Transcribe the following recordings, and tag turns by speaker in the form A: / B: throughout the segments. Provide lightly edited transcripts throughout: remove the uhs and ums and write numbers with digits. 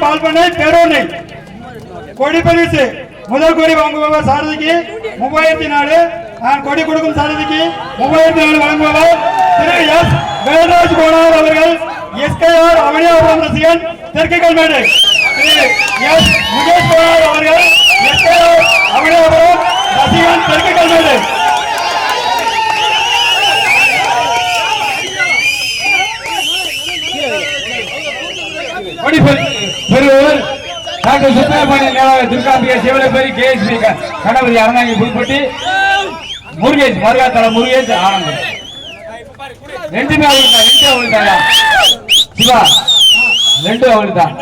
A: பால் பண்ணை பேரோனை கொடி பரிசு முதல் கொடி வாங்குபவர் சாரதிக்கு 3004. கொடி கொடுக்கும் சாரதிக்கு 3004 வழங்குபவர் திரு எஸ் வேல்ராஜ் கோனார் அவர்கள். எஸ்கேஆர் அவனியாபுரம் ரசிகன் தெற்கு கல்மேடு. திரு எஸ் முகேஷ் கோனார் அவர்கள். எஸ்கேஆர் அவனியாபுரம் ரசிகன் தெற்கு கல்மேடு.
B: பெறுவர் டாக்டர் சுப்பிரமணியன் நேராக துர்காம்பிகை சிவலப்பேரி கேஎஸ்பி கணபதி அறந்தாங்கி புதுப்பட்டி முருகேஷ் மருகாத்தல முருகேஷ் ஆனந்தம். ரெண்டுமே அவளுக்கு சிவா 2 அவளுக்கு தான்.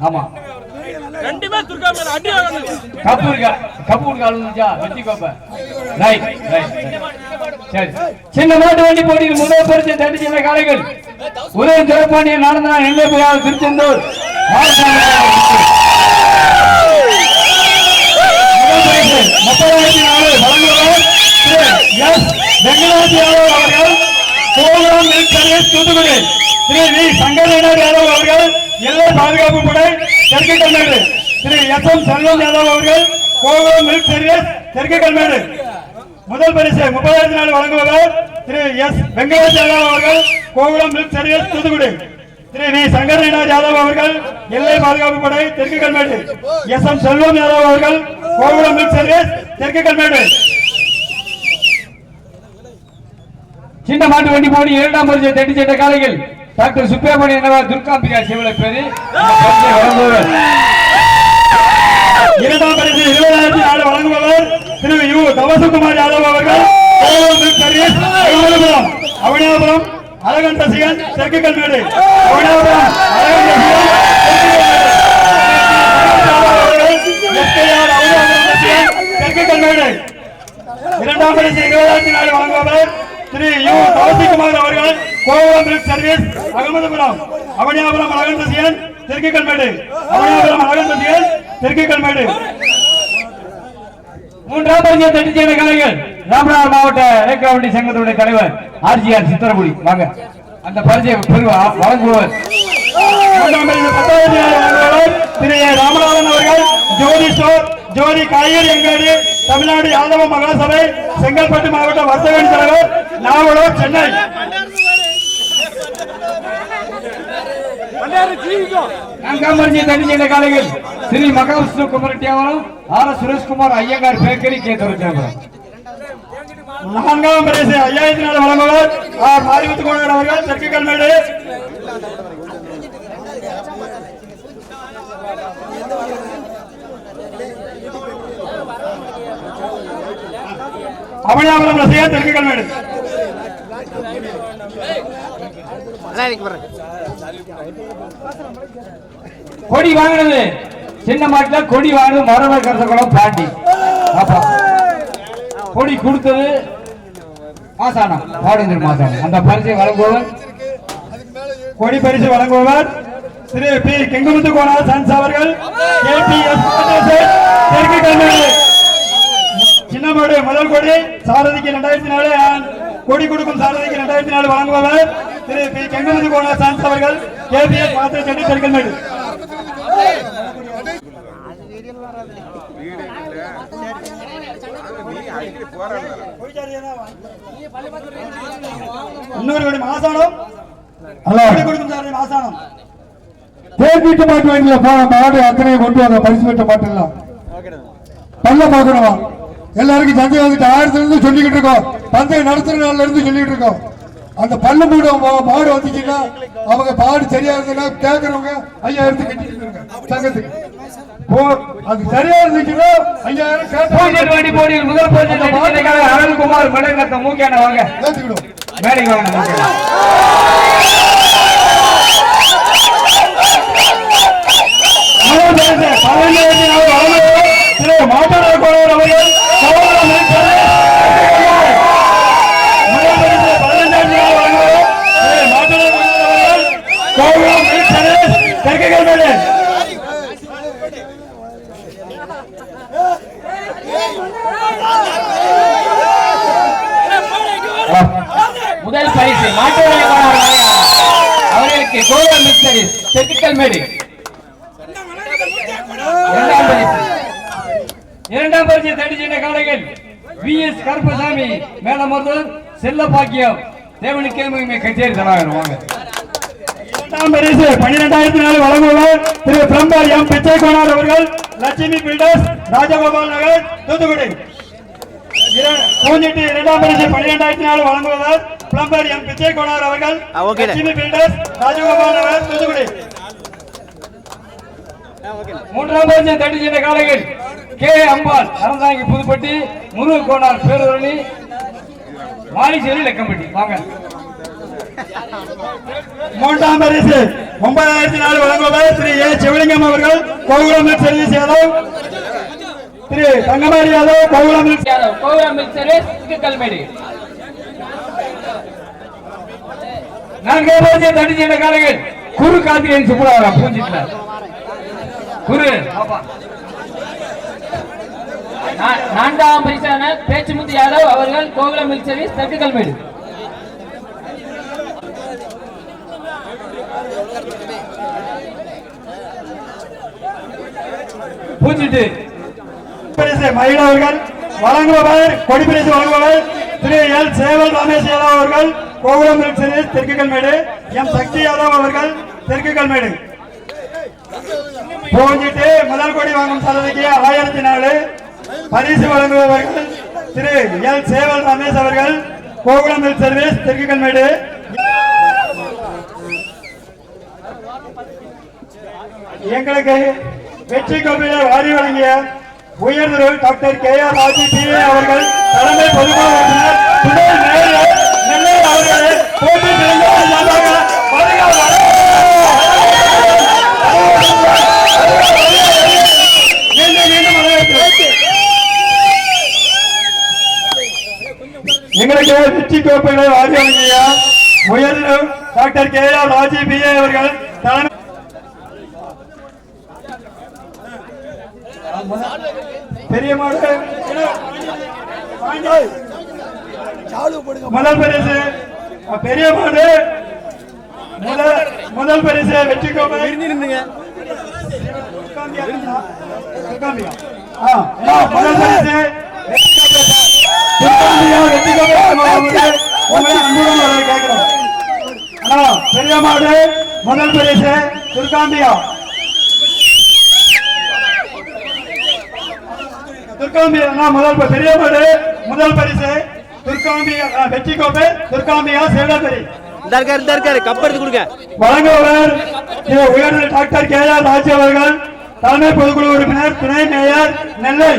B: ஆமா கப்பு இருக்கா கப்பு இருக்கா வெற்றி கோப்பை. ரைட் ரைட் சரி. சின்ன மாட்டு வண்டி போட்டியில் முதல் பரிசு தட்டி சென்ற காளைகள் உதயம் சிறப்பாண்டியன் நடந்தனா நெல்லைபுரம் திருச்செந்தூர். தூத்துக்குடி திரு வி சங்கரநாத் யாதவ் அவர்கள் எல்லை பாதுகாப்பு படை தெற்கு கல்மேடு. திரு எஸ் எம் செல்வம் யாதவ் அவர்கள் கோகுலம் மில்க் சர்வீஸ் தெற்கு கல்மேடு. முதல் பரிசு 30,000 வழங்குபவர் திரு எஸ் வெங்கடேஷ் யாதவ் அவர்கள் Gokulam milk service Thoothukudi. Thiru V Sankaranath Yadav அவர்கள் எல்லை பாதுகாப்பு படை தெற்கு கல்மேடு. எஸ் எம் செல்வம் யாதவ் அவர்கள் கோகுலம் மில்க் சர்வீஸ் தெற்கு கல்மேடு. சின்ன மாட்டு வண்டி போடி 2ஆம் பரிசை தட்டி சென்ற காளைகள் டாக்டர் சுப்பிரமணியன் நேராக துர்காம்பிகை சிவலப்பேரி வழங்குபவர். 2ஆம் பரிசு 20,004 வழங்குபவர் திரு யு தவசுகுமார் யாதவ் அவர்கள் கோகுலம் மில்க் சர்வீஸ் அவனியாபுரம் அழகன் ரசிகன் தெற்கு கல்மேடு. அவனியாபுரம் அழகன் ரசிகன் தெற்கு கல்மேடு. 2ஆம் பரிசு 20,004 வழங்குபவர் திரு யு தவசிகுமார் அவர்கள் கோகுலம் மில்க் சர்வீஸ் அகமதுபுரம். அவனியாபுரம் அழகன் ரசிகன் தெற்கு கல்மேடு. அவனியாபுரம் அழகன் ரசிகன் தெற்கு கல்மேடு. 3ஆம் பரிசை தட்டி சென்ற காளைகள் ராமநாதபுரம் மாவட்ட ரேக்ராவண்டி சங்கத்துடைய தலைவர் ஆர்ஜிஆர் சித்திரகுடி. வாங்க அந்த பரிசை வழங்குபவர் திரு ராமநாதன் அவர்கள் ஜோதி ஸ்டோர் ஜோதி காய்கறி அங்காடி தமிழ்நாடு யாதவ மகாசபை செங்கல்பட்டு மாவட்ட வர்த்தக தலைவர் நாவலூர் சென்னை. 4ஆம் பரிசை தட்டி சென்ற காளைகள் Sri Mahavishnu Kumarattiyavaram R S Sureshkumar Iyengar bakery Kethavaram. 4ஆம் பரிசு 5,004 வழங்குவர் ஆர் மாரிமுத்து கோனார் அவர்கள் தெற்கு கல்மேடு. அவனியாபுரம் ரசிகன் தெற்கு கல்மேடு. கொடி வாங்கினது சின்ன மாட்டுல கொடி வாங்கினது மரவர் கரசகுளம் பாண்டி. கொடி கொடுத்தது மாசானம் பாடுந்தர் மாசானம். அந்த பரிசை வழங்குபவர் கொடி பரிசு வழங்குபவர் திரு பி கெங்குமுத்து கோனார் சன்ஸ் அவர்கள் தெற்கு கல்மேடு. சின்னமாடு முதல் கொடி சாரதிக்கு 2004. கொடி கொடுக்கும் சாரதிக்கு 2004 வழங்குபவர் திரு பி கெங்குமுத்து கோனார் சன்ஸ் அவர்கள் கேபிஎஸ் மாத்திரை சென்னை தெற்கு கல்மேடு. இன்னொரு கொடி மாசானம் மாசானம் தேர்தீட்டு மாட்டு வண்டியில போன மாடு அத்தனையை கொண்டு வாங்க. பரிசு பெற்ற மாட்டெல்லாம் பல்ல பார்க்கணும். எல்லாருக்கும் சந்தையை வந்துட்டு 1000 இருந்து சொல்லிக்கிட்டு இருக்கோம். பந்தயம் நடத்துற நாள்ல இருந்து சொல்லிட்டு இருக்கோம். அந்த பல்லு மூட மாடு வந்துச்சுன்னா அவங்க பாடு சரியா இருந்ததுன்னா கேட்கறவங்க 5000 கட்டிட்டு சங்கத்துக்கு அது சரியா இருந்துச்சுன்னா 5000 போடியில் முதல் பரிசு அருள்குமார் மடங்கத்த மூக்கியான வாங்க ஏத்துக்கிடும் மேடைக்கு வாங்க. முதல் பரிசு மாட்டுவரை அவர்களுக்கு கோகுலம் மில்க் சர்வீஸ் தெற்கு கல்மேடு.
C: இரண்டாம் பரிசு தட்டி சென்ற காலைகள் VS கருப்பசாமி மேலமருதூர் செல்லப்பாக்கியம் தேவனுக்கேமை கச்சேரி தலைவர் வாங்க.
A: இரண்டாம் பரிசு 12,004 வழங்குவார் திரு பிரம்பார் எம் பிச்சை கோனார் அவர்கள், லட்சுமி பில்டர்ஸ், ராஜகோபால் நகர், தூத்துக்குடி. பூஞ்சிட்டு இரண்டாம் பரிசு 12,004 வழங்குவார் பிளம்பர் எம் பிச்சை கோனார் அவர்கள், லட்சுமி பில்டர்ஸ், ராஜகோபால் நகர், தூத்துக்குடி.
C: மூன்றாம் பரிசு தட்டி சென்ற காலைகள் கே அம்பாள் அறந்தாங்கி புதுப்பட்டி, முருகு கோனார் பேரூரணி, மாலிசேரி லக்கம்பட்டி வாங்க.
A: மூன்றாம் பரிசு 9,004 வழங்குவார் திரு ஏ சிவலிங்கம் அவர்கள், Gokulam milk service Yadav, Thiru Thangamari Yadav, Gokulam milk
C: Yadav, Gokulam milk service Kalmedu. நான்காம் பரிசு தட்டி சென்ற காலைகள் குரு கார்த்திகேயன் சுப்புராவா பூஞ்சிட்ல குரு.
D: நான்காம் பரிசான பேச்சுமுத்து யாதவ் அவர்கள், கோகுலம் மில்க் சர்வீஸ் தட்டுக்கல்மேடு.
C: பூஞ்சிட்டு
A: பரிசு மகிழா அவர்கள் வழங்குபவர், கொடி பரிசு வழங்குபவர் திரு எல் சேவல் ரமேஷ் யாதவ் அவர்கள், கோகுலம் மில்க் சர்வீஸ் தெற்கு கல்மேடு, எம் சக்தி யாதவ் அவர்கள், தெற்கு கல்மேடு. பூஞ்சிட்டு முதல் கொடி வாங்கும் சதவிக்கு 1004 பரிசு வழங்குபவர்கள் திரு எல் சேவல் ரமேஷ் அவர்கள், கோகுலம் மில்க் சர்வீஸ் தெற்கு கல்மேடு. எங்களுக்கு வெற்றி கோப்பையை வாரி வழங்கிய உயர்திரு டாக்டர் KR ராஜி PA அவர்கள், தலைமை பொதுக்குழு உறுப்பினர் துணை மேயர் நெல்லை அவர்களே, போட்டி சிறந்தவர்களாக எங்களுக்கு வெற்றி கோப்பைகளை வாரி வழங்கிய உயர்திரு டாக்டர் KR ராஜி PA அவர்கள், தலைமை பெரிய மாடு முதல் பரிசு பெரிய மாடு முதல் பரிசு வெற்றி கோப்பை முதல் பரிசு வெற்றி கோப்பை கேட்கிறோம். பெரிய மாடு முதல் பரிசு துர்காம்பியா முதல் பெரிய மாடு முதல் பரிசு துர்காம்பியா வெற்றி கோப்பை துர்காம்பியா சேடபரி
E: கப்பெடுத்து கொடுங்க.
A: வழங்குபவர் உயர்ந்த டாக்டர் KR ராஜி அவர்கள், தலைமை பொதுக்குழு உறுப்பினர் துணை மேயர் நெல்லை.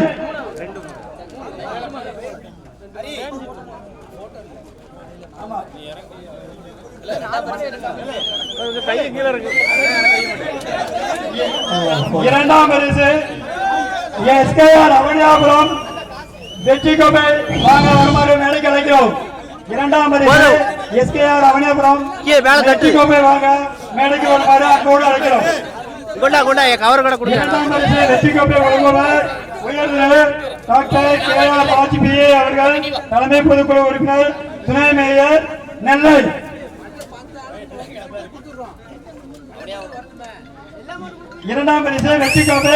A: இரண்டாம் பரிசு SKR அவனியாபுரம் வெற்றி கோப்பை வாங்க வருமாறு மேடைக்கு அழைக்கிறோம். இரண்டாம் பரிசு SKR அவனியாபுரம் வெற்றி கோப்பை வாங்க மேடைக்கு வருமாறு அன்போடு அழைக்கிறோம். இரண்டாம் பரிசு வெற்றி கோப்பை வழங்குபவர் உயர்திரு டாக்டர் KR ராஜி PA அவர்கள், தலைமை பொதுக்குழு உறுப்பினர் துணை மேயர் நெல்லை. இரண்டாம் பரிசு வெற்றி கோப்பை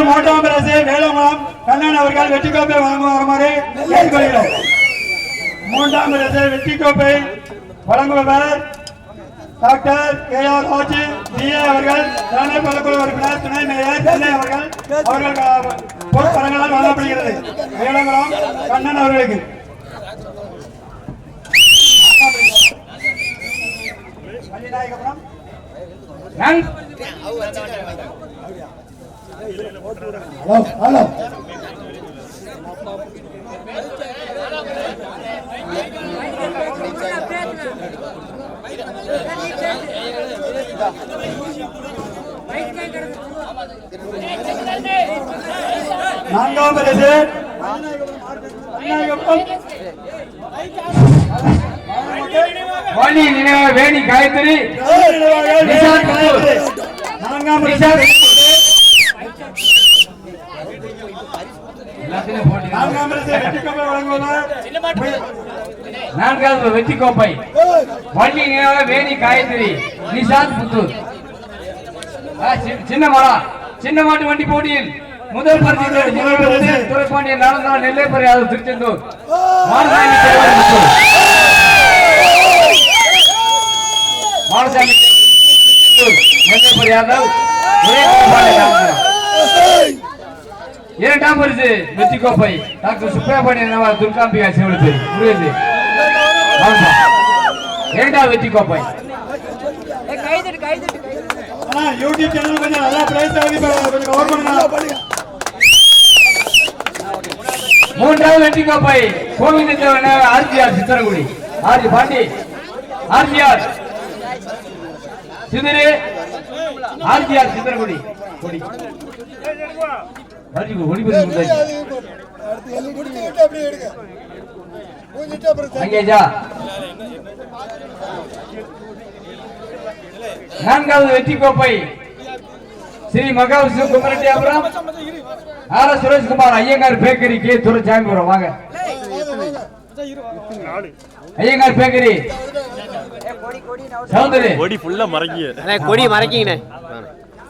A: மூன்றாம் பரிசு வேலுமலம் கண்ணன் அவர்கள் வெற்றி கோப்பை வழங்குமாறு கேட்டுக்கொள்கிறோம். மூன்றாம் பரிசு வெற்றி கோப்பை வழங்குபவர் டாக்டர் KR ராஜி PA அவர்கள், தலைமை பொதுக்குழு உறுப்பினர் துணை மேயர் நெல்லை அவர்கள் பொறுப்பரங்களால் வழங்கப்படுகிறது. வேலங்குளம் கண்ணன் அவர்களுக்கு நான்காம் பரிசு
C: வாணி நினைவாக வேணி காயத்ரி,
A: நான்காம் பரிசு
C: எல்லாத்தையும் போட்டி தான்.
A: நான்காம் பரிசு வெற்றி கோப்பை வழங்குவவர்
C: நான்காவது வெற்றி கோப்பை வள்ளி நினைவாக வேணி காயத்ரி நிஷாந்த் புத்தூர். சின்ன மாட்டு வண்டி போட்டியில் முதல் பரிசு துறைப்பாண்டியன் நாளந்தாள் நெல்லைப்பறை யாதவ் திருச்செந்தூர் மாடசாமி தேவர் புத்தூர். மாடசாமி திருச்செந்தூர் நெல்லைப்பறை யாதவ் இரண்டாம் பரிசு வெற்றி கோப்பை டாக்டர் சுப்பிரமணியன் துர்காம்பிகா சிவலுக்கு முருகேசு. இரண்டாவது வெற்றி கோப்பை
A: யூடியூப் சேனல் கொஞ்சம் நல்லா பிரைஸ் ஆகி கொஞ்சம் கவர் பண்ணுங்க.
C: மூன்றாவது வெற்றி கோப்பை Govindan RGR Chitharangudi RG Pandi RGR சிதறு ஆர்ஜிஆர் சித்தரங்குடி நான்காவது வெற்றி கோப்பை Sri Mahavishnu Kumarattiyapuram R Sureshkumar Iyengar bakery K Duraisamipuram. வாங்க ஐயங்கார் பேக்கரி சௌந்தரி
E: கொடி ஃபுல்லா மறக்கிய கொடி மறக்கிங்கண்ணே.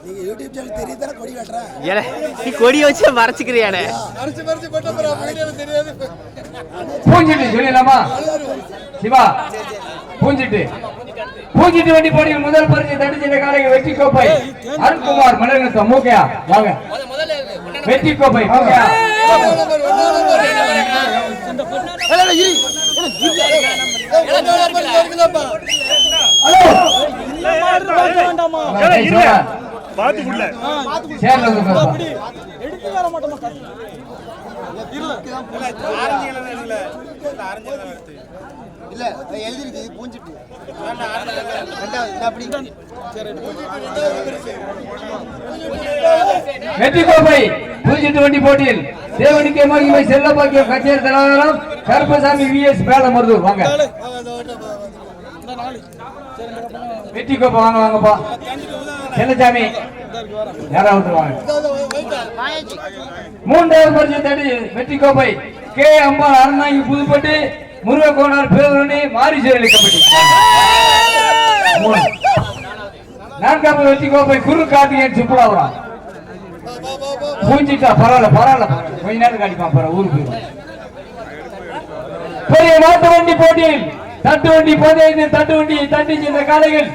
F: நீங்க யூடியூப் சேனல் தெரியுதானே கொடி காட்டுறேன்.
E: ஏலே நீ கொடி வச்சு மறைச்சிக்கிறியானே.
F: அரிசி போட்ட அப்புறம் வீடியோல தெரியாது.
C: பூஞ்சிட்டு சொல்லலாமா சிவா பூஞ்சிட்டு வண்டி போட்டியில் முதல் பரிசு தடிச்சிட்ட காலைக்கு வெற்றி கோப்பை அருண்குமார் மலர்நத்தம் மூக்கையா. வாங்க வெற்றி கோப்பை மூக்கையா.
F: இல்ல எழுதிருக்கு பூஞ்சிட்டு
C: வெற்றி கோப்பை பூஞ்சிட்டு வண்டி போட்டியில் தேவனிக்கே மகிமை செல்லப்பாக்கியம் கச்சேரி தலைவரம் கருப்பசாமி விஎஸ் பேலமருதூர். வாங்க வெற்றி கோப்பை வாங்க வாங்கப்பா செல்லசாமி யாராவது வாங்க. மூன்றாவது பரிசு தடி வெற்றி கோப்பை கே அம்பாள் அறந்தாங்கி புதுப்பட்டு முருகக்கோணார் பேரணி மாரிசேரி கமிட்டி. நான்காவது வெற்றி கோப்பை குரு கார்த்திகேயன் சுப்புலாபுரம். பூஞ்சிட்டா பரவாயில்ல கொஞ்ச நேரம் காட்டிப்பான் பரவாயில்ல ஊருக்கு. பெரிய மாட்டு வண்டி போட்டியில் தட்டு வண்டி 15 தட்டு வண்டி தட்டி சென்ற காலைகள்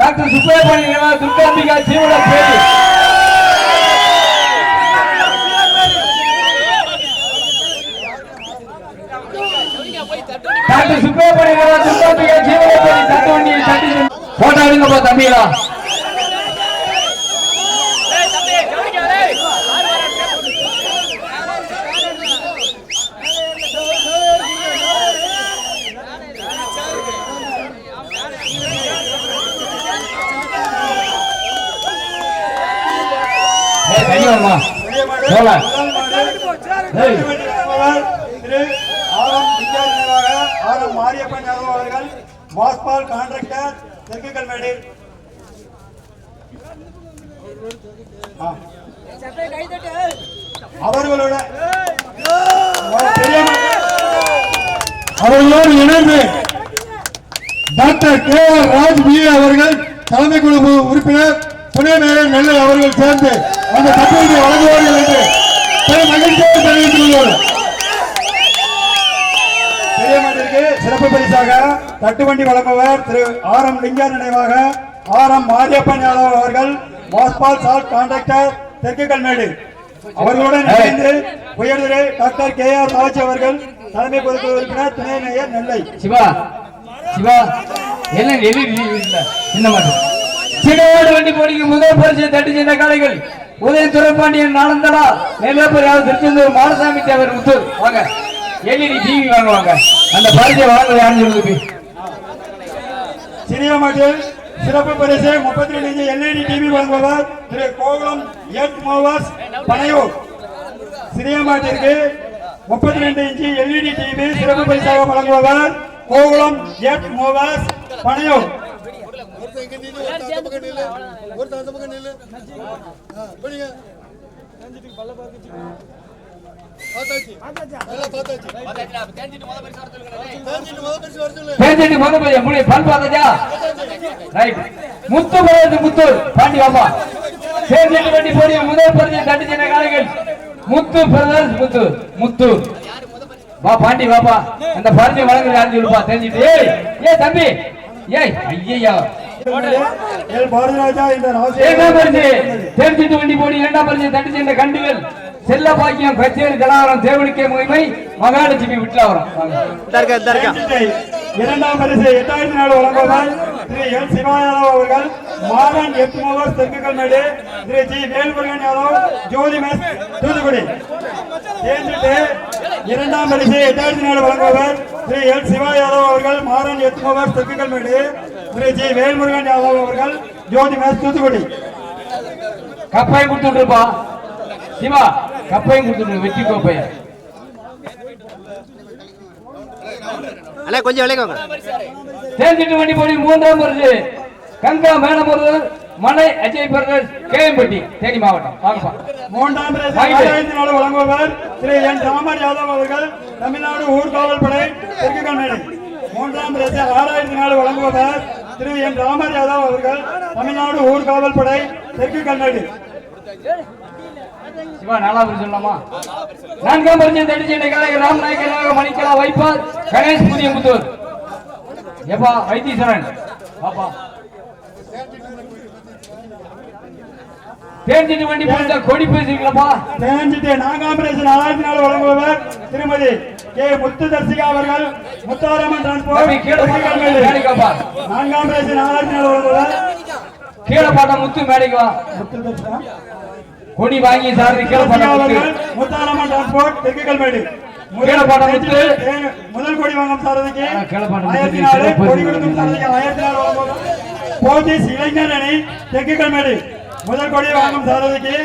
C: டாக்டர் சுப்பிரமணியன் துர்காம்பிகா சீவல பேட்டி. டாக்டர் சுப்பிரமணியன் துர்காம்பிகா சீவல பேட்டி தட்டு வண்டி தட்டி போட்டோ எடுங்கப்பா தம்பிகளா.
A: மாரியப்பன் யாதவ் அவர்கள் வாஸ்பால் கான்ட்ராக்டர் தெற்குக்கல் மேடு.
B: அவர்களோடு இணைந்து doctor K R Raj B அவர்கள் தலைமை குழு உறுப்பினர் துணை மேயர் நெல்லை அவர்கள் சேர்ந்து அந்த தத்துவத்தை வழங்குவார்கள் என்று மகிழ்ச்சியாக தெரிவித்துள்ளோம்.
A: பெரியமாட்டிற்கு சிறப்பு பரிசாக தட்டுவண்டி வழங்குவர் திரு ஆர் எம் லிங்கர் நினைவாக ஆர் எம் மாரியப்பன் யாதவ் அவர்கள் வாஸ்பால் சால்ட் கான்ட்ராக்டர் தெற்குக்கல் மேடு அவர்களுடன் இணைந்து உயர்திரு டாக்டர் கே ஆர் ராஜ் அவர்கள் தலைமை பொறுப்பு உறுப்பினர் துணை மேயர் நெல்லை.
C: சிவா என்ன சின்னமாடு வண்டி போட்டிக்கு முதல் பரிசு தட்டி சென்ற காலைகள் உதய துரைப்பாண்டியன் நாளந்தடா நெல்லைப்பறையாவது திருச்செந்தூர் மாடசாமி தேவர் முத்தூர். வாங்க எல்இடி டிவி வாங்குவாங்க அந்த பரிசை வாங்க யாருன்னு சொல்லுங்க.
A: சிறிய மாட்டில் சிறப்பு பரிசு 32 எல்இடி டிவி வழங்குபவர் திரு கோகுலம் எட் மோவாஸ் பனையூர். சிறிய மாட்டிற்கு 32 இன்ச்சு எல்இடி டிவி சிறப்பு பரிசாக வழங்குபவர் கோகுலம் எட் மோவாஸ் பனையூர்.
C: பேசிட்டு முதல் பையன் முடி பல் பார்த்தாச்சா ரைட் முத்து பரவாது முத்து பாண்டி வாப்பா பேசிட்டு வண்டி போடிய முதல் பரிசு தட்டி சின்ன காலைகள் முத்து பிரதர்ஸ் முத்து முத்து வா பாண்டி வாப்பா அந்த பரிசு வழங்குறது யாருன்னு சொல்லுப்பா தெரிஞ்சுட்டு ஏய் தம்பி ஏய் ஐயா
A: எல் பாரதிராஜா இந்த
C: ஏழாம் பரிசு தெரிஞ்சிட்டு வண்டி போடி இரண்டாம் பரிசு தட்டி சின்ன கண்டுகள் செல்ல பாக்கியம் கச்சேரி கலாவரம் தேவடிக்கை மகிமை மகாலட்சுமி விட்டுலாவரம்
A: இரண்டாம் பரிசு 8004 வழங்குவார் திரு எல் சிவாயாதவ் அவர்கள் மாறன் எத்துமவர் தெற்குகள் மேடு திரு ஜி வேல்முருகன் யாதவ் ஜோதி மெஸ் தூத்துக்குடி சேர்ந்துட்டு இரண்டாம் பரிசு 8004 வழங்குவார் திரு எல் சிவாயாதவ் அவர்கள் மாறன் எத்துமவர் தெற்குகள் மேடு திரு ஜி வேல்முருகன் யாதவ் அவர்கள் ஜோதி மெஸ் தூத்துக்குடி
C: கப்பையும் கொடுத்துருப்பா சிவா கப்பையும் கொடுத்துட்டு வெற்றி கோப்பைய
E: அண்ணா கொஞ்சம் விளைக்கோங்க.
C: தேர்ச்சிட்டு வண்டி போடி மூன்றாம் பரிசு கங்கா மேனமருது மலை அஜய் பிரதர்ஸ் கேஎம்பட்டி தேனி மாவட்டம் வாங்கப்பா.
A: மூன்றாம் பரிசு 4004 வழங்குவார் திரு என் ராமர் யாதவ் அவர்கள் தமிழ்நாடு ஊர்காவல் படை தெற்குகள் மேடு. மூன்றாம் பரிசு 6004 வழங்குவார் திரு என் ராமர் யாதவ் அவர்கள் தமிழ்நாடு ஊர்காவல் படை தெற்குகள் மேடு.
C: சிவா நாலாம் பரிசு சொல்லலாமா? நான்காம் பரிசு தடிச்சேனை காலை ராமநாயக்கராக மணிக்கலா வைப்பார் கணேஷ் புதியமுத்தூர் எப்பா வைத்தீஸ்வரன் பாப்பா. தேர்ச்சிட்டு வண்டி போட்டா கொடி பேசிருக்கலப்பா.
A: தேர்ச்சிட்டு நான்காம் பரிசு 4004 வழங்குவார் திருமதி கே முத்துதர்சிகா அவர்கள் முத்தாரம்மன் டிரான்ஸ்போர்ட் தெற்குகள் மேடு. நான்காம் பரிசு 4004 வழங்குவார்
C: கீழப்பாட்ட முத்து மேடைக்கு வா.
A: முத்துதர்சிகா
C: கொடி வாங்கி சாரதி கீழப்பாட்ட முத்து
A: முத்தாரம்மன் டிரான்ஸ்போர்ட் தெற்குகள் மேடு.
C: கீழப்பாட்ட முத்து
A: முதல் கோடி வாங்கும் சாரதிக்கு
C: கீழப்பாட்ட
A: 1004 கோடி கொடுக்கும் சாரதிக்கு 1004 வழங்குவார். போத்தீஸ் இளைஞர் அணி தெற்குகள் மேடு முதல் கோடி வாங்கும் சாரதிக்கு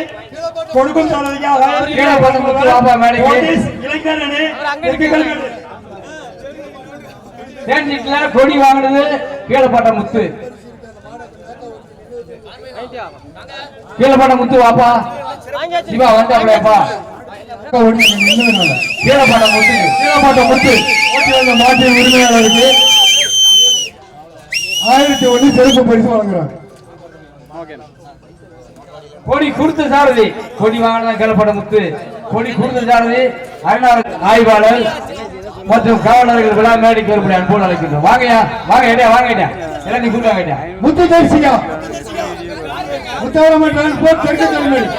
A: கொடுக்கும் சாரதிக்கு 1004 போத்தீஸ் இளைஞர் அணி தெற்குகள் மேடு.
C: தேர்ச்சிட்டுல கொடி வாங்கினது கீழப்பாட்ட முத்து கீழப்பாட்ட முத்து வாப்பா. சிவா வந்தாப்பா கீழப்பாட்ட முத்து
B: கீழப்பாட்ட முத்து மாட்டின் உரிமையாளருக்கு 1001 சிறப்பு பரிசு வழங்குறாங்க.
C: கொடி கொடுத்த சாரதி கொடி வாங்கினதான் கீழப்பாட்ட முத்து கொடி கொடுத்த சாரதி ஆய்வாளர் மற்றும் காவலர்கள் விழா மேடைக்கு வரும்படி அன்போடு அழைக்கின்றோம். வாங்கயா வாங்க ஐடியா வாங்க ஐடியா எல்லாம் நீ கூட்டு வாங்க ஐடியா.
B: முத்து தரிசிகா முத்தாரம்மன் டிரான்ஸ்போர்ட் தெற்குகள் மேடு.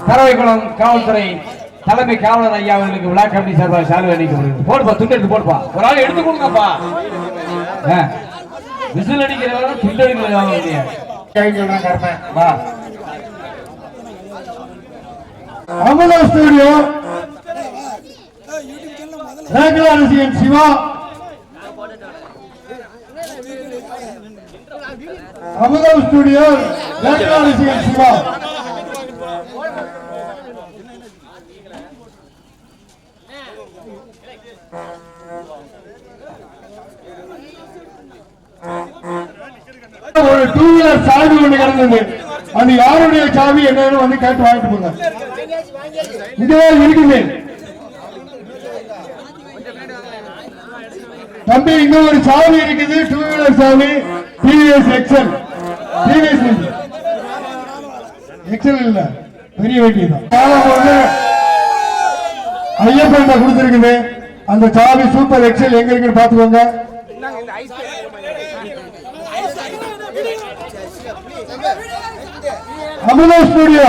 C: பறவைக்குளம் காவல்துறை தலைமை காவலர் ஐயா அவர்களுக்கு விழா கமிட்டி சார்பாக சால்வை அளிக்கப்படுகிறது. போடுப்பா துண்டு எடுத்து போடுப்பா ஒரு ஆள் எடுத்து கொடுங்கப்பா. விசில் அடிக்கிறவங்க துண்டு அடிக்கிறவங்க வா.
B: அமுதா ஸ்டுடியோ ரேகலா ரசிகன் சிவா அமுதா ஸ்டுடியோ ரேகலா ரசிகன் சிவா ஒரு 2 வீலர் சாவி ஒண்ணு கிடந்தது. அது யாருடைய சாவி என்னன்னு வந்து கேட்டு வாங்கிட்டு போங்க. இதுவே இருக்குது தம்பி, இங்க ஒரு சாவி இருக்குது 2 வீலர் சாவி டிவிஎஸ் எக்ஸல். டிவிஎஸ் எக்ஸல் இல்ல பெரிய வண்டி தான் ஐயப்பன் கொடுத்திருக்குது. அந்த சாவி சூப்பர் எக்ஸல் எங்க இருக்குன்னு பாத்துக்கோங்க. அமுதா ஸ்டுடியோ